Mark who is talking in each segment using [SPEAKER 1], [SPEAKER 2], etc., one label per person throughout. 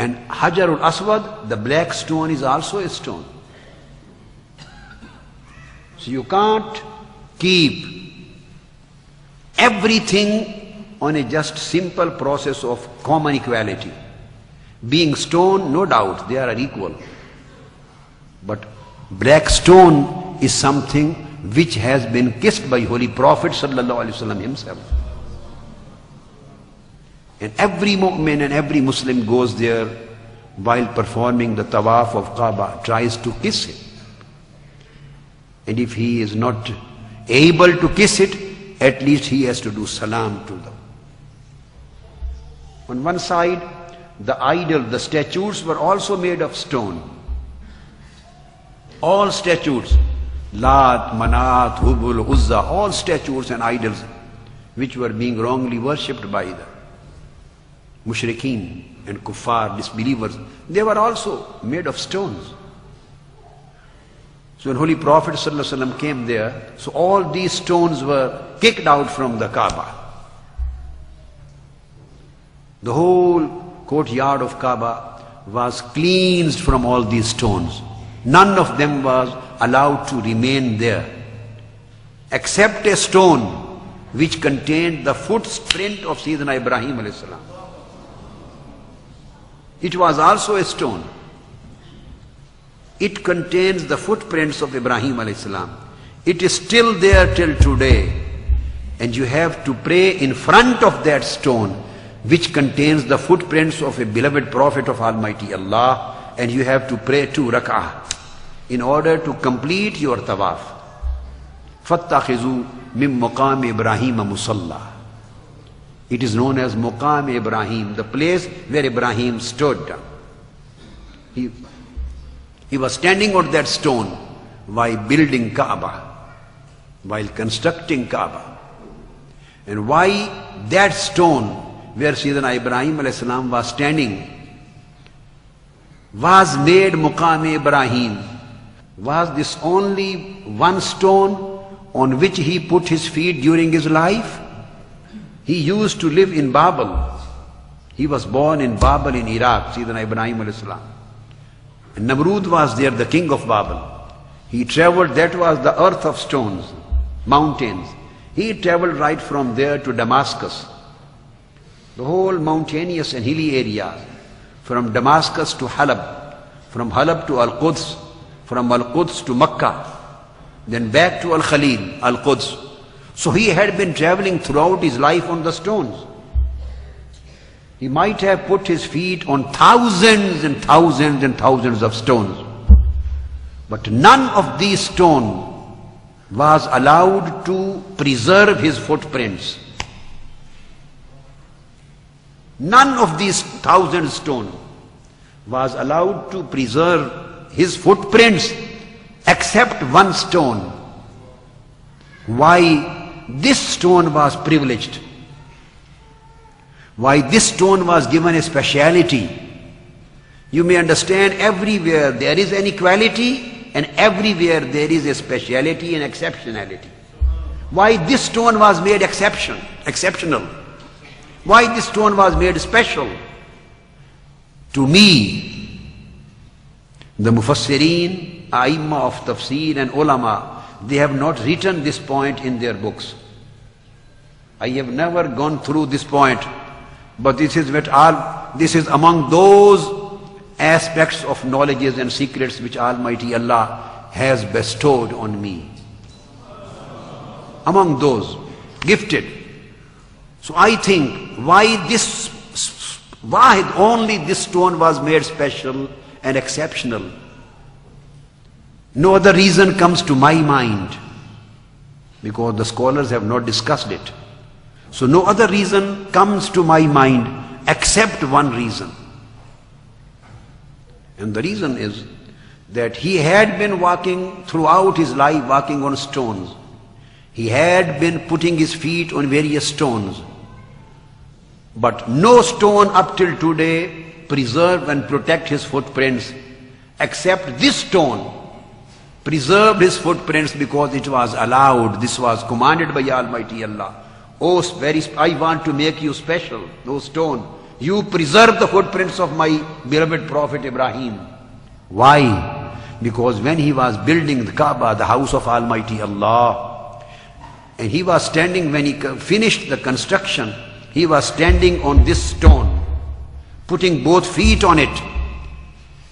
[SPEAKER 1] And Hajarul Aswad, the black stone, is also a stone. So you can't keep everything on a just simple process of common equality. Being stone, no doubt, they are equal. But black stone is something which has been kissed by Holy Prophet ﷺ himself. And every mu'min and every Muslim goes there while performing the tawaf of Kaaba, tries to kiss it. And if he is not able to kiss it, at least he has to do salam to them. On one side, the idol, the statues were also made of stone. All statues, Lat, Manat, Hubul, Uzza, all statues and idols which were being wrongly worshipped by the mushrikeen and kuffar, disbelievers, they were also made of stones. So when Holy Prophet ﷺ came there, so all these stones were kicked out from the Kaaba. The whole courtyard of Kaaba was cleansed from all these stones. None of them was allowed to remain there, except a stone which contained the footprint of Sayyidina Ibrahim alayhi salam. It was also a stone. It contains the footprints of Ibrahim alayhi salam. It is still there till today. And you have to pray in front of that stone which contains the footprints of a beloved Prophet of Almighty Allah, and you have to pray 2 rak'ah in order to complete your tawaf. فَاتَّخِذُوا مِن مُقَامِ إِبْرَاهِيمَ مُصَلَّى. It is known as Muqam Ibrahim, the place where Ibrahim stood. He was standing on that stone while building Kaaba, while constructing Kaaba. And why that stone where Sayyidina Ibrahim alayhi salam was standing was made Muqam Ibrahim? Was this only one stone on which he put his feet during his life? He used to live in Babel. He was born in Babel in Iraq, Sayyidina Ibrahim alayhi salam. And Namrud was there, the king of Babel. He traveled, that was the earth of stones, mountains. He traveled right from there to Damascus. The whole mountainous and hilly area, from Damascus to Halab, from Halab to Al-Quds, from Al-Quds to Makkah, then back to Al-Khalil, Al-Quds. So he had been traveling throughout his life on the stones. He might have put his feet on thousands and thousands and thousands of stones. But none of these stones was allowed to preserve his footprints. None of these 1,000 stones was allowed to preserve his footprints except one stone. Why this stone was privileged? Why this stone was given a speciality? You may understand, everywhere there is an equality and everywhere there is a speciality and exceptionality. Why this stone was made exceptional? Why this stone was made special? To me, the Mufassirin, Aimma of Tafsir and Ulama, they have not written this point in their books. I have never gone through this point, but this is among those aspects of knowledges and secrets which Almighty Allah has bestowed on me. Among those gifted. So I think why only this stone was made special and exceptional. No other reason comes to my mind, because the scholars have not discussed it. So no other reason comes to my mind except one reason. And the reason is that he had been walking throughout his life, walking on stones. He had been putting his feet on various stones. But no stone up till today preserve and protect his footprints, except this stone preserved his footprints because it was allowed. This was commanded by Almighty Allah. Oh, I want to make you special. No stone, you preserve the footprints of my beloved Prophet Ibrahim. Why? Because when he was building the Kaaba, the house of Almighty Allah, and he was standing, when he finished the construction, he was standing on this stone, putting both feet on it,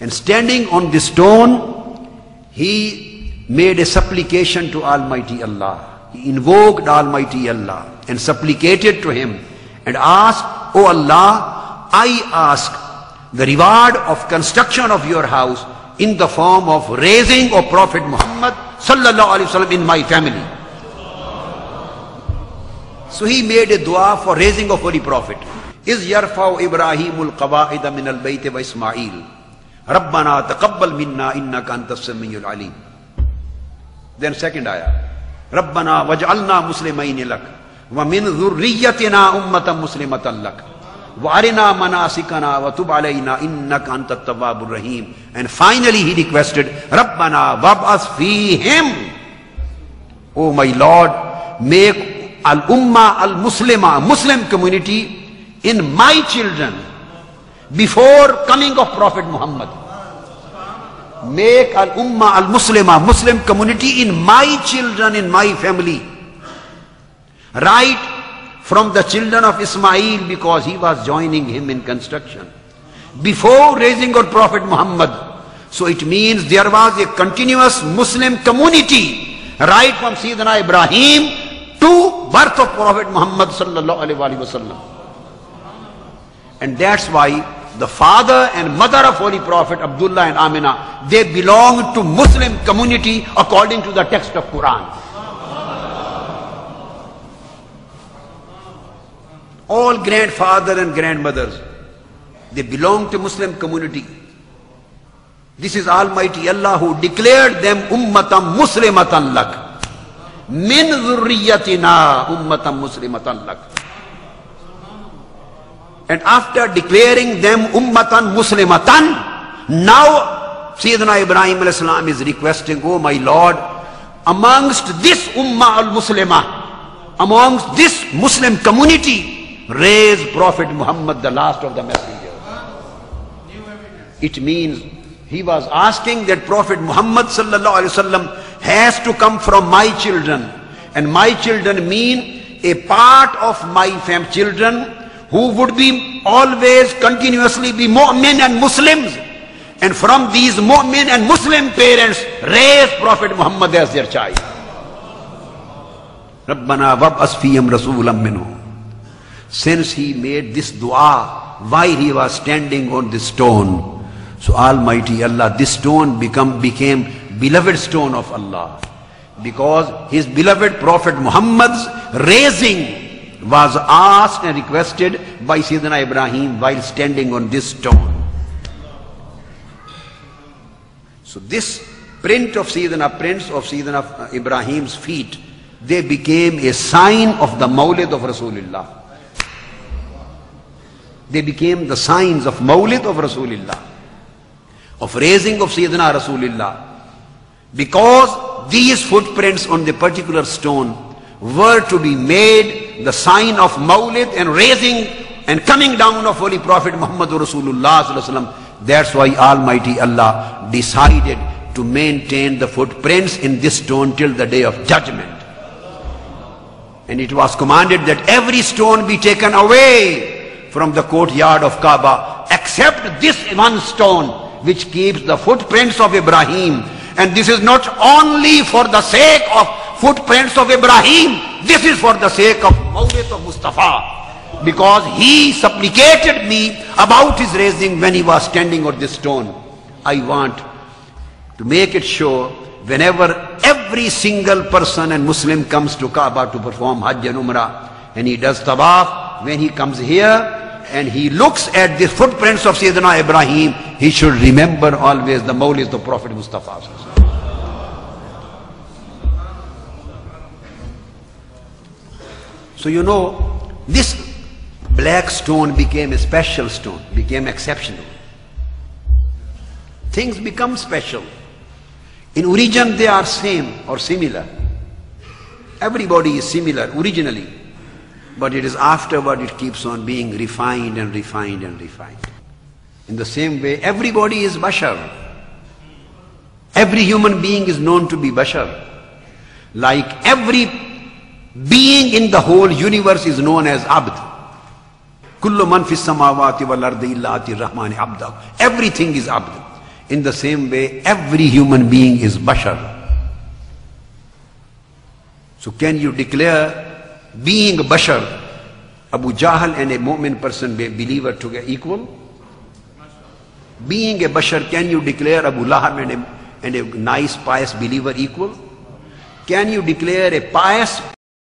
[SPEAKER 1] and standing on this stone, he made a supplication to Almighty Allah. He invoked Almighty Allah and supplicated to him and asked, "O Allah, I ask the reward of construction of your house in the form of raising of Prophet Muhammad sallallahu alaihi wasallam in my family." So he made a dua for raising of Holy Prophet. Is yarfa'u Ibrahimul qawa'ida min al-bayt wa Ismail. Rabbana taqabbal minna innaka antas samiul alim. Then second ayah. Rabbana waj'alna muslimayn lak wa min dhurriyyatina ummatan muslimatan lak wa arina manasikana wa tub alayna innaka antat tawwabur rahim. And finally he requested, Rabbana wab'ath fihim. Oh my Lord, make al-ummah al-muslima, Muslim community in my children before coming of Prophet Muhammad. Make al-ummah al-muslima, Muslim community in my children, in my family. Right from the children of Ismail, because he was joining him in construction, before raising of Prophet Muhammad. So it means there was a continuous Muslim community right from Sayyidina Ibrahim to birth of Prophet Muhammad sallallahu alaihi wasallam. And that's why the father and mother of Holy Prophet Abdullah and Amina, they belong to Muslim community according to the text of Quran. All grandfather and grandmothers, they belong to Muslim community. This is Almighty Allah who declared them ummatan muslimatan lak. Min dhurriyyatina ummatan muslimatan lak. And after declaring them ummatan muslimatan, now Sayyidina Ibrahim alayhi salam is requesting, "Oh my Lord, amongst this ummah al-muslimah, amongst this Muslim community, raise Prophet Muhammad, the last of the messengers." It means he was asking that Prophet Muhammad sallallahu alaihi wasallam has to come from my children, and my children mean a part of my children who would be always continuously be mu'min and Muslims, and from these mu'min and Muslim parents raise Prophet Muhammad as their child. Rabbana wab'as fihim rasulam minhum. Since he made this dua while he was standing on this stone, so Almighty Allah, this stone became beloved stone of Allah, because his beloved Prophet Muhammad's raising was asked and requested by Sayyidina Ibrahim while standing on this stone. So this prints of Sayyidina Ibrahim's feet, they became a sign of the Mawlid of Rasulullah. They became the signs of Mawlid of Rasulullah, of raising of Sayyidina Rasulullah, because these footprints on the particular stone were to be made the sign of Mawlid and raising and coming down of Holy Prophet Muhammad Rasulullah sallallahu alaihi wasallam. That's why Almighty Allah decided to maintain the footprints in this stone till the day of judgment. And it was commanded that every stone be taken away from the courtyard of Kaaba except this one stone which keeps the footprints of Ibrahim. And this is not only for the sake of footprints of Ibrahim, this is for the sake of Mawlid of Mustafa, because he supplicated me about his raising when he was standing on this stone. I want to make it sure whenever every single person and Muslim comes to Kaaba to perform Hajj and Umrah, and he does Tawaf, when he comes here and he looks at the footprints of Sayyidina Ibrahim, he should remember always the Mawlid of Prophet Mustafa. So you know, this black stone became a special stone, became exceptional. Things become special. In origin they are same or similar. Everybody is similar originally. but it is afterward it keeps on being refined and refined and refined. In the same way, everybody is bashar. Every human being is known to be bashar. Like every being in the whole universe is known as abd. Kullu man fis samawati wal ardi illa ati rahmani abda. Everything is abd. In the same way, every human being is bashar. So can you declare being bashar, Abu Jahl and a mu'min person, a believer together equal? Being a bashar, can you declare Abu Lahab and a nice pious believer equal? Can you declare a pious